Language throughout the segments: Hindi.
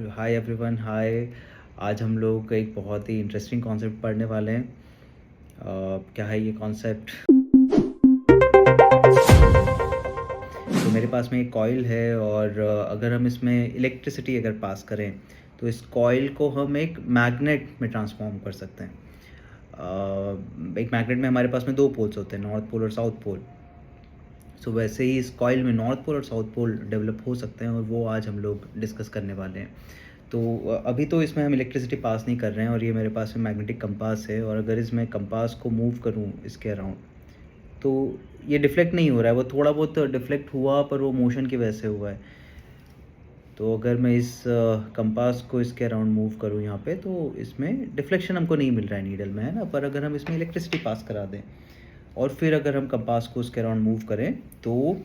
हाय एवरीवन, हाय। आज हम लोग एक बहुत ही इंटरेस्टिंग कॉन्सेप्ट पढ़ने वाले हैं। क्या है ये कॉन्सेप्ट? तो मेरे पास में एक कॉइल है और अगर हम इसमें इलेक्ट्रिसिटी अगर पास करें तो इस कॉइल को हम एक मैग्नेट में ट्रांसफॉर्म कर सकते हैं। एक मैग्नेट में हमारे पास में दो पोल्स होते हैं, नॉर्थ पोल और साउथ पोल। सो वैसे ही इस कॉइल में नॉर्थ पोल और साउथ पोल डेवलप हो सकते हैं और वो आज हम लोग डिस्कस करने वाले हैं। तो अभी तो इसमें हम इलेक्ट्रिसिटी पास नहीं कर रहे हैं और ये मेरे पास में मैग्नेटिक कंपास है और अगर इसमें कंपास को मूव करूँ इसके अराउंड तो ये डिफ्लेक्ट नहीं हो रहा है। वो थोड़ा बहुत डिफ्लेक्ट हुआ पर वो मोशन की वजह से हुआ है। तो अगर मैं इस कंपास को इसके अराउंड मूव करूँ यहाँ पे तो इसमें डिफ्लेक्शन हमको नहीं मिल रहा है नीडल में, है ना। पर अगर हम इसमें इलेक्ट्रिसिटी पास करा दें और फिर अगर हम कंपास को उसके अराउंड मूव करें तो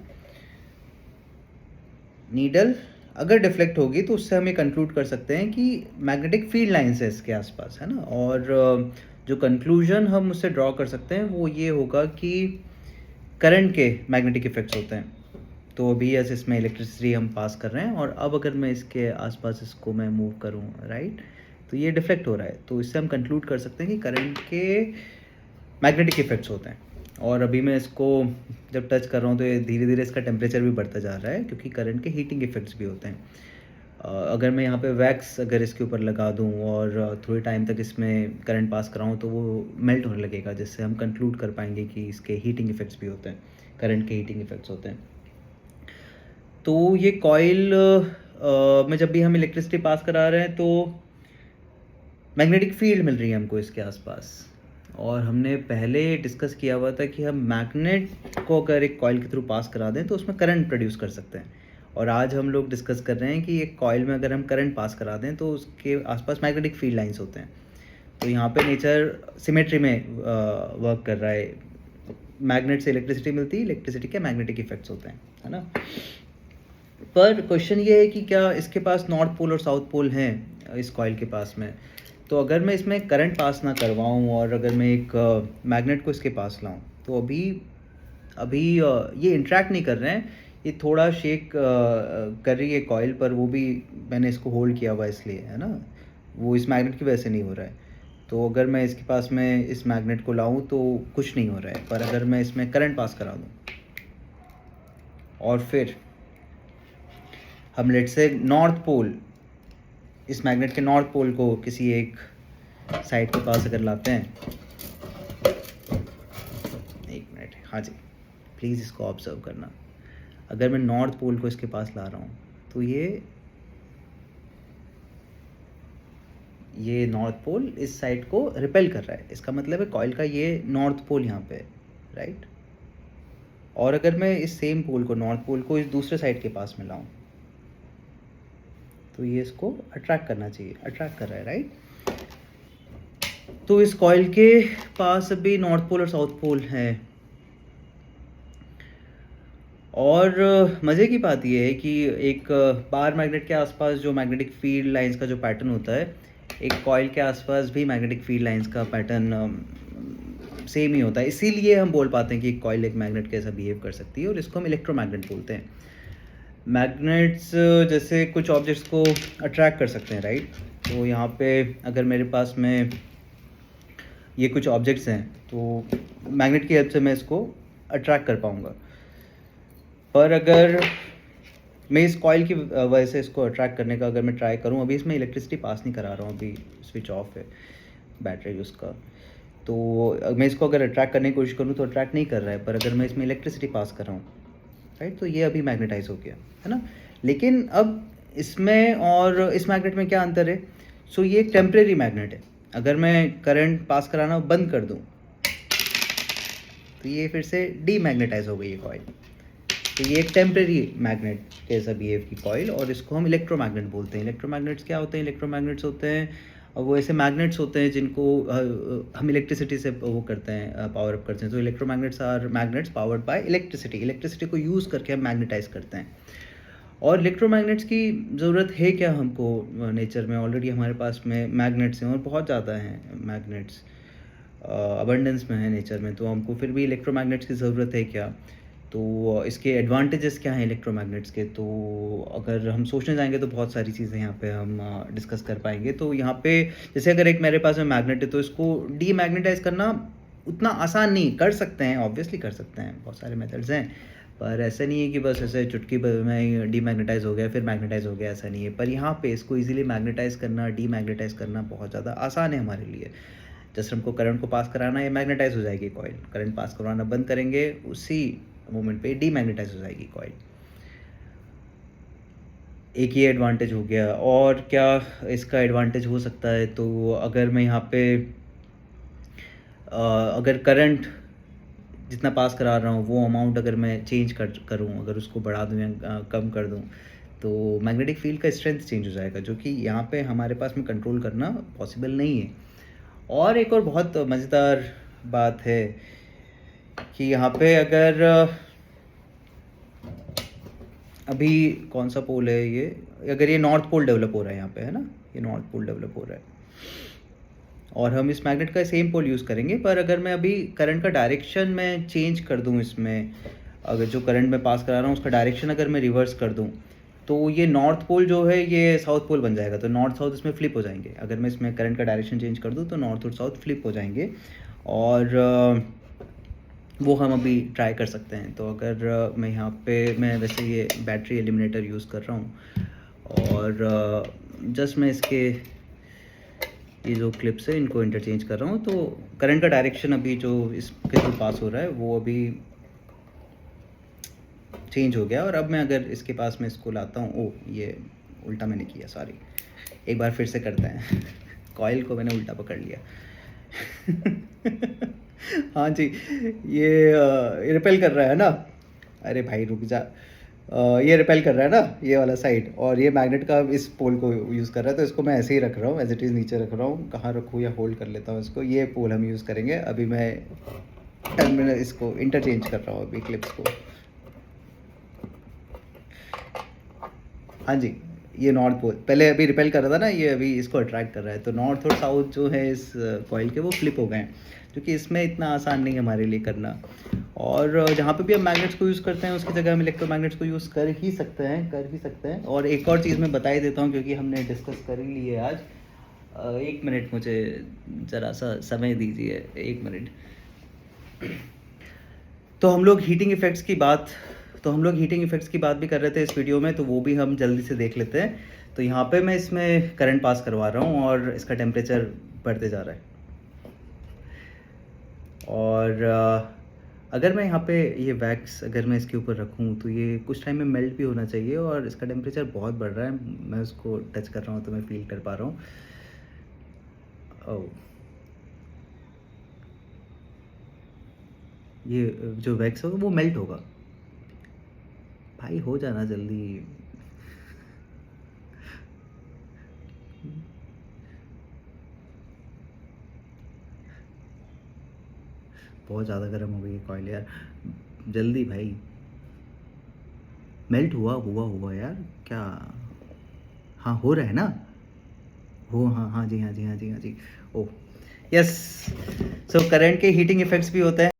नीडल अगर डिफ्लेक्ट होगी तो उससे हम ये कंक्लूड कर सकते हैं कि मैग्नेटिक फील्ड लाइंस है इसके आसपास, है ना। और जो कंक्लूजन हम उससे ड्रॉ कर सकते हैं वो ये होगा कि करंट के मैग्नेटिक इफेक्ट्स होते हैं। तो अभी ऐसे इसमें इलेक्ट्रिसिटी हम पास कर रहे हैं और अब अगर मैं इसके आसपास इसको मैं मूव करूं, राइट, तो ये डिफ्लेक्ट हो रहा है। तो इससे हम कंक्लूड कर सकते हैं कि करंट के मैग्नेटिक इफेक्ट्स होते हैं। और अभी मैं इसको जब टच कर रहा हूँ तो ये धीरे धीरे इसका टेम्परेचर भी बढ़ता जा रहा है क्योंकि करंट के हीटिंग इफेक्ट्स भी होते हैं। अगर मैं यहाँ पे वैक्स अगर इसके ऊपर लगा दूँ और थोड़े टाइम तक इसमें करंट पास कराऊँ तो वो मेल्ट होने लगेगा, जिससे हम कंक्लूड कर पाएंगे कि इसके हीटिंग इफेक्ट्स भी होते हैं, करंट के हीटिंग इफेक्ट्स होते हैं। तो ये कॉइल में जब भी हम इलेक्ट्रिसिटी पास करा रहे हैं तो मैग्नेटिक फील्ड मिल रही है हमको इसके आसपास। और हमने पहले डिस्कस किया हुआ था कि हम मैग्नेट को अगर एक कॉइल के थ्रू पास करा दें तो उसमें करंट प्रोड्यूस कर सकते हैं। और आज हम लोग डिस्कस कर रहे हैं कि एक कॉइल में अगर हम करंट पास करा दें तो उसके आसपास मैग्नेटिक फील्ड लाइंस होते हैं। तो यहाँ पे नेचर सिमेट्री में वर्क कर रहा है। मैग्नेट से इलेक्ट्रिसिटी मिलती है, इलेक्ट्रिसिटी के मैग्नेटिक इफेक्ट्स होते हैं, है ना। पर क्वेश्चन ये है कि क्या इसके पास नॉर्थ पोल और साउथ पोल हैं इस कॉइल के पास में। तो अगर मैं इसमें करंट पास ना करवाऊँ और अगर मैं एक मैग्नेट को इसके पास लाऊँ तो अभी अभी ये इंट्रैक्ट नहीं कर रहे हैं। ये थोड़ा शेक कर रही है कॉइल, पर वो भी मैंने इसको होल्ड किया हुआ इसलिए, है ना। वो इस मैग्नेट की वजह से नहीं हो रहा है। तो अगर मैं इसके पास में इस मैग्नेट को लाऊँ तो कुछ नहीं हो रहा है। पर अगर मैं इसमें करंट पास करा दूँ और फिर हम लेट से नॉर्थ पोल, इस मैग्नेट के नॉर्थ पोल को किसी एक साइड के पास अगर लाते हैं, एक मिनट, हाँ जी, प्लीज़ इसको ऑब्जर्व करना। अगर मैं नॉर्थ पोल को इसके पास ला रहा हूँ तो ये नॉर्थ पोल इस साइड को रिपेल कर रहा है। इसका मतलब है कॉइल का ये नॉर्थ पोल यहाँ पे है, राइट। और अगर मैं इस सेम पोल को, नॉर्थ पोल को, इस दूसरे साइड के पास में लाऊं तो ये इसको अट्रैक्ट करना चाहिए, अट्रैक्ट कर रहा है, राइट। तो इस कॉइल के पास अभी नॉर्थ पोल और साउथ पोल है। और मज़े की बात यह है कि एक बार मैग्नेट के आसपास जो मैग्नेटिक फील्ड लाइंस का जो पैटर्न होता है, एक कॉइल के आसपास भी मैग्नेटिक फील्ड लाइंस का पैटर्न सेम ही होता है। इसीलिए हम बोल पाते हैं कि एक कॉइल एक मैग्नेट कैसा बिहेव कर सकती है और इसको हम इलेक्ट्रोमैग्नेट बोलते हैं। मैग्नेट्स जैसे कुछ ऑब्जेक्ट्स को अट्रैक्ट कर सकते हैं, राइट। तो यहाँ पे अगर मेरे पास में ये कुछ ऑब्जेक्ट्स हैं तो मैग्नेट की हेल्प से मैं इसको अट्रैक्ट कर पाऊँगा। पर अगर मैं इस कॉइल की वजह से इसको अट्रैक्ट करने का अगर मैं ट्राई करूं, अभी इसमें इलेक्ट्रिसिटी पास नहीं करा रहा हूं, अभी स्विच ऑफ है बैटरी उसका। तो मैं इसको अगर अट्रैक्ट करने की कोशिश करूं तो अट्रैक्ट नहीं कर रहा है। पर अगर मैं इसमें इलेक्ट्रिसिटी पास कर रहा हूँ, राइट, तो ये अभी मैग्नेटाइज हो गया, है ना। लेकिन अब इसमें और इस मैग्नेट में क्या अंतर है? सो ये एक टेम्परेरी मैग्नेट है। अगर मैं करंट पास कराना बंद कर दूँ तो ये फिर से डीमैग्नेटाइज हो गई है कॉइल। तो ये एक टेम्परेरी मैग्नेट जैसा बिहेव की कॉइल, और इसको हम इलेक्ट्रोमैग्नेट बोलते हैं। इलेक्ट्रोमैग्नेट्स क्या होते हैं? इलेक्ट्रोमैग्नेट्स होते हैं वो ऐसे मैग्नेट्स होते हैं जिनको हम इलेक्ट्रिसिटी से वो करते हैं, पावर अप करते हैं। तो electromagnets are magnets powered by electricity. Electricity को यूज़ करके हम मैग्नेटाइज करते हैं। और इलेक्ट्रोमैग्नेट्स की ज़रूरत है क्या हमको नेचर में? ऑलरेडी हमारे पास में मैग्नेट्स हैं और बहुत ज़्यादा हैं मैग्नेट्स, अबंडेंस में है नेचर में। तो हमको फिर भी इलेक्ट्रोमैग्नेट्स की ज़रूरत है क्या? तो इसके एडवांटेजेस क्या हैं इलेक्ट्रोमैग्नेट्स के, तो अगर हम सोचने जाएँगे तो बहुत सारी चीज़ें यहाँ पे हम डिस्कस कर पाएँगे। तो यहाँ पे जैसे अगर एक मेरे पास में मैग्नेट है तो इसको डीमैग्नेटाइज़ करना उतना आसान नहीं, कर सकते हैं, ऑब्वियसली कर सकते हैं, बहुत सारे मेथड्स हैं। पर ऐसा नहीं है कि बस ऐसे चुटकी में डीमैग्नेटाइज़ हो गया फिर मैग्नेटाइज़ हो गया, ऐसा नहीं है। पर यहाँ पे इसको ईज़िली मैग्नेटाइज़ करना, डीमैग्नेटाइज़ करना बहुत ज़्यादा आसान है हमारे लिए। जस्ट हमको करंट को पास कराना है, मैग्नेटाइज़ हो जाएगी कॉइल। करंट पास करवाना बंद करेंगे, उसी मोमेंट पे डीमैग्नेटाइज़ हो जाएगी कॉइल। एक ये एडवांटेज हो गया। और क्या इसका एडवांटेज हो सकता है, तो अगर मैं यहाँ पे अगर करंट जितना पास करा रहा हूँ वो अमाउंट अगर मैं चेंज करूँ, अगर उसको बढ़ा दूँ या कम कर दूँ, तो मैग्नेटिक फील्ड का स्ट्रेंथ चेंज हो जाएगा, जो कि यहाँ पे हमारे पास में कंट्रोल करना पॉसिबल नहीं है। और एक और बहुत मज़ेदार बात है कि यहाँ पे अगर अभी कौन सा पोल है ये, अगर ये नॉर्थ पोल डेवलप हो रहा है यहाँ पे, है ना, ये नॉर्थ पोल डेवलप हो रहा है और हम इस मैग्नेट का सेम पोल यूज़ करेंगे। पर अगर मैं अभी करंट का डायरेक्शन में चेंज कर दूँ इसमें, अगर जो करंट मैं पास करा रहा हूँ उसका डायरेक्शन अगर मैं रिवर्स कर दूँ, तो ये नॉर्थ पोल जो है ये साउथ पोल बन जाएगा। तो नॉर्थ साउथ इसमें फ्लिप हो जाएंगे। अगर मैं इसमें करंट का डायरेक्शन चेंज कर दूँ तो नॉर्थ और साउथ फ्लिप हो जाएंगे। और वो हम अभी ट्राई कर सकते हैं। तो अगर मैं यहाँ पे मैं वैसे ये बैटरी एलिमिनेटर यूज़ कर रहा हूँ और जस्ट मैं इसके ये जो क्लिप्स है इनको इंटरचेंज कर रहा हूँ। तो करंट का डायरेक्शन अभी जो इसके थ्रू पास हो रहा है वो अभी चेंज हो गया। और अब मैं अगर इसके पास में इसको लाता हूँ, ओह ये उल्टा मैंने किया, सॉरी, एक बार फिर से करते हैं। कॉइल को मैंने उल्टा पकड़ लिया। हाँ जी, ये रिपेल कर रहा है ना, अरे भाई रुक जा, ये रिपेल कर रहा है ना ये वाला साइड, और ये मैग्नेट का इस पोल को यूज़ कर रहा है। तो इसको मैं ऐसे ही रख रहा हूँ, एज इट इज़ नीचे रख रहा हूँ। कहाँ रखूँ या होल्ड कर लेता हूँ इसको, ये पोल हम यूज़ करेंगे। अभी मैं टर्मिनल इसको इंटरचेंज कर रहा हूँ अभी क्लिप्स को। हाँ जी, ये नॉर्थ पोल पहले अभी रिपेल कर रहा था ना, ये अभी इसको अट्रैक्ट कर रहा है। तो नॉर्थ और साउथ जो है इस कॉइल के वो फ्लिप हो गए हैं, क्योंकि इसमें इतना आसान नहीं है हमारे लिए करना। और जहाँ पे भी हम मैग्नेट्स को यूज़ करते हैं उसकी जगह हम इलेक्ट्रोमैग्नेट्स को यूज़ कर ही सकते हैं। और एक और चीज़ मैं बता ही देता हूँ, क्योंकि हमने डिस्कस कर ही ली है आज। 1 मिनट मुझे ज़रा सा समय दीजिए, 1 मिनट। तो हम लोग हीटिंग इफ़ेक्ट्स की बात भी कर रहे थे इस वीडियो में, तो वो भी हम जल्दी से देख लेते हैं। तो यहाँ पे मैं इसमें करंट पास करवा रहा हूँ और इसका टेम्परेचर बढ़ते जा रहा है। और अगर मैं यहाँ पे ये वैक्स अगर मैं इसके ऊपर रखूँ तो ये कुछ टाइम में मेल्ट भी होना चाहिए, और इसका टेम्परेचर बहुत बढ़ रहा है। मैं उसको टच कर रहा हूँ तो मैं फील कर पा रहा हूँ। ओह, ये जो वैक्स होगा वो मेल्ट होगा। भाई हो जाना जल्दी। बहुत ज़्यादा गर्म हो गई है कॉइल यार, जल्दी भाई। मेल्ट हुआ यार, क्या? हाँ हो रहा है ना, हो, हाँ हाँ जी, हाँ जी, हाँ जी, हाँ जी। Oh yes. सो करंट के हीटिंग इफेक्ट्स भी होते हैं।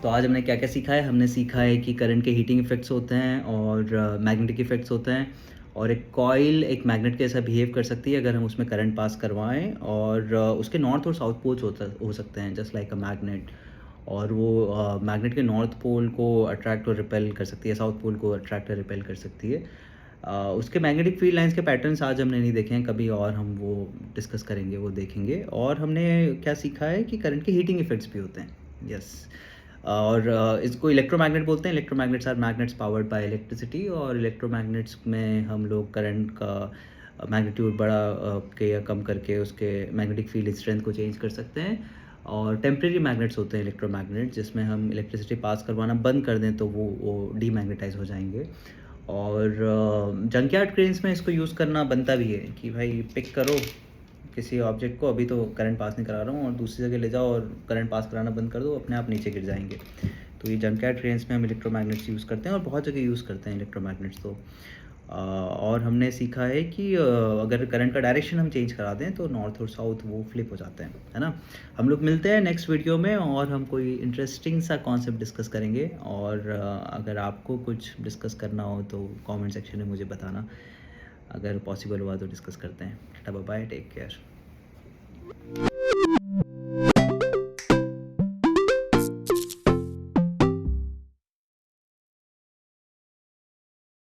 तो आज हमने क्या क्या सीखा है, हमने सीखा है कि करंट के हीटिंग इफेक्ट्स होते हैं और मैग्नेटिक इफेक्ट्स होते हैं। और एक कॉइल एक मैग्नेट के जैसा बिहेव कर सकती है अगर हम उसमें करंट पास करवाएं। और उसके नॉर्थ और साउथ पोल्स हो सकते हैं जस्ट लाइक अ मैग्नेट। और वो मैग्नेट के नॉर्थ पोल को अट्रैक्ट और रिपेल कर सकती है, साउथ पोल को अट्रैक्ट और रिपेल कर सकती है। उसके मैग्नेटिक फील्ड लाइंस के पैटर्न्स आज हमने नहीं देखे हैं, कभी और हम वो डिस्कस करेंगे, वो देखेंगे। और हमने क्या सीखा है कि करंट के हीटिंग इफेक्ट्स भी होते हैं। यस। और इसको इलेक्ट्रोमैग्नेट बोलते हैं। Electromagnets are magnets powered by electricity. और इलेक्ट्रोमैग्नेट्स में हम लोग करंट का मैग्नीट्यूड बड़ा के या कम करके उसके मैग्नेटिक फील्ड स्ट्रेंथ को चेंज कर सकते हैं। और टेम्परेरी मैग्नेट्स होते हैं इलेक्ट्रोमैग्नेट, जिसमें हम इलेक्ट्रिसिटी पास करवाना बंद कर दें तो वो डीमैग्नेटाइज हो जाएंगे। और जंकयार्ड क्रेन्स में इसको यूज़ करना बनता भी है कि भाई पिक करो किसी ऑब्जेक्ट को, अभी तो करंट पास नहीं करा रहा हूँ, और दूसरी जगह ले जाओ और करंट पास कराना बंद कर दो, अपने आप नीचे गिर जाएंगे। तो ये जंकयार्ड ट्रेन्स में हम इलेक्ट्रोमैग्नेट्स यूज़ करते हैं और बहुत जगह यूज़ करते हैं इलेक्ट्रोमैग्नेट्स तो। और हमने सीखा है कि अगर करंट का डायरेक्शन हम चेंज करा दें तो नॉर्थ और साउथ वो फ्लिप हो जाते हैं, है ना? हम लोग मिलते हैं नेक्स्ट वीडियो में और हम कोई इंटरेस्टिंग सा कॉन्सेप्ट डिस्कस करेंगे और अगर आपको कुछ डिस्कस करना हो तो कमेंट सेक्शन में मुझे बताना। अगर पॉसिबल हुआ तो डिस्कस करते हैं। Tata bye bye, take care.